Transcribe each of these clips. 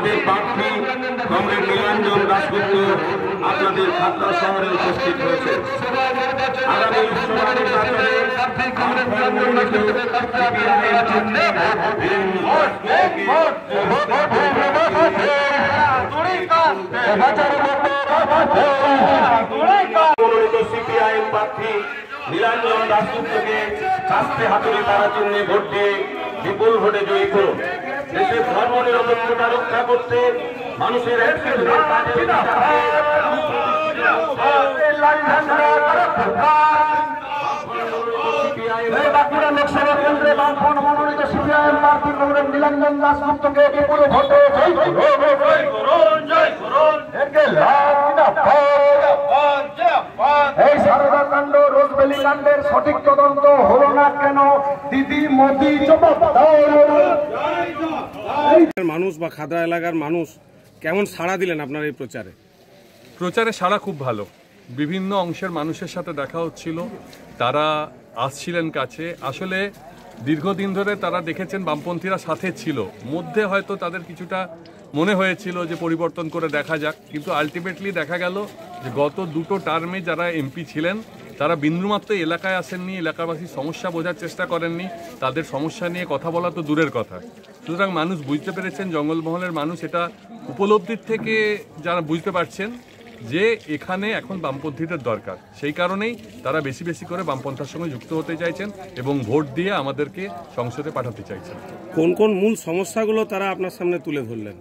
আমাদের প্রার্থী কমরেড নীলাঞ্জন দাশগুপ্ত আপনাদের খাতড়া শহরে উপস্থিত হয়েছে। আগামী লোকসভা নির্বাচনে মনোনীত সিপিআইএম প্রার্থী নীলাঞ্জন দাশগুপ্তকে কাস্তে হাতুড়ি তারা চিহ্নে ভোট দিয়ে বিপুল ভোটে জয়ী করুন। দেশের ধর্ম নিরপেক্ষতা রক্ষা করতে মানুষের বাঁকুড়া লোকসভা কেন্দ্রে বামফ্রন্ট মনোনীত সিপিআইএম প্রার্থী কমরেড নীলাঞ্জন দাশগুপ্তকে বিপুল ভোটে এই সারদা কাণ্ড রোজবেলি কাণ্ডের সঠিক তদন্ত হলো না কেন? দিদি মোদি জবাব দাও। মানুষ বা খাদা এলাকার মানুষ কেমন সাড়া দিলেন আপনার এই প্রচারে? প্রচারে সাড়া খুব ভালো। বিভিন্ন অংশের মানুষের সাথে দেখা হচ্ছিল, তারা আসছিলেন কাছে। আসলে দীর্ঘদিন ধরে তারা দেখেছেন বামপন্থীরা সাথে ছিল, মধ্যে হয়তো তাদের কিছুটা মনে হয়েছিল যে পরিবর্তন করে দেখা যাক, কিন্তু আলটিমেটলি দেখা গেল যে গত দুটো টার্মে যারা এমপি ছিলেন তারা বিন্দুমাত্র এলাকায় আসেননি, এলাকাবাসীর সমস্যা বোঝার চেষ্টা করেননি, তাদের সমস্যা নিয়ে কথা বলা তো দূরের কথা। সুতরাং মানুষ বুঝতে পেরেছেন, জঙ্গলমহলের মানুষ এটা উপলব্ধির থেকে যারা বুঝতে পারছেন যে এখানে এখন বামপন্থীদের দরকার, সেই কারণেই তারা বেশি বেশি করে বামপন্থার সঙ্গে যুক্ত হতে চাইছেন এবং ভোট দিয়ে আমাদেরকে সংসদে পাঠাতে চাইছেন। কোন কোন মূল সমস্যাগুলো তারা আপনার সামনে তুলে ধরলেন?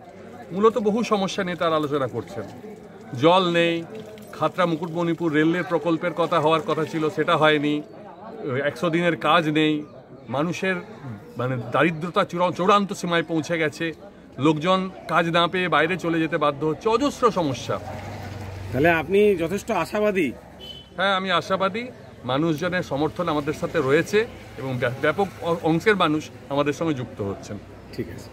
মূলত বহু সমস্যা নিয়ে তারা আলোচনা করছেন। জল নেই, খাতড়া মুকুটমণিপুর রেলের প্রকল্পের কথা হওয়ার কথা ছিল, সেটা হয়নি। 100 দিনের কাজ নেই, মানুষের দারিদ্রতা চূড়ান্ত সীমায় পৌঁছে গেছে, লোকজন কাজ না পেয়ে বাইরে চলে যেতে বাধ্য হচ্ছে, অজস্র সমস্যা। তাহলে আপনি যথেষ্ট আশাবাদী? হ্যাঁ, আমি আশাবাদী। মানুষজনের সমর্থন আমাদের সাথে রয়েছে এবং ব্যাপক অংশের মানুষ আমাদের সঙ্গে যুক্ত হচ্ছেন। ঠিক আছে।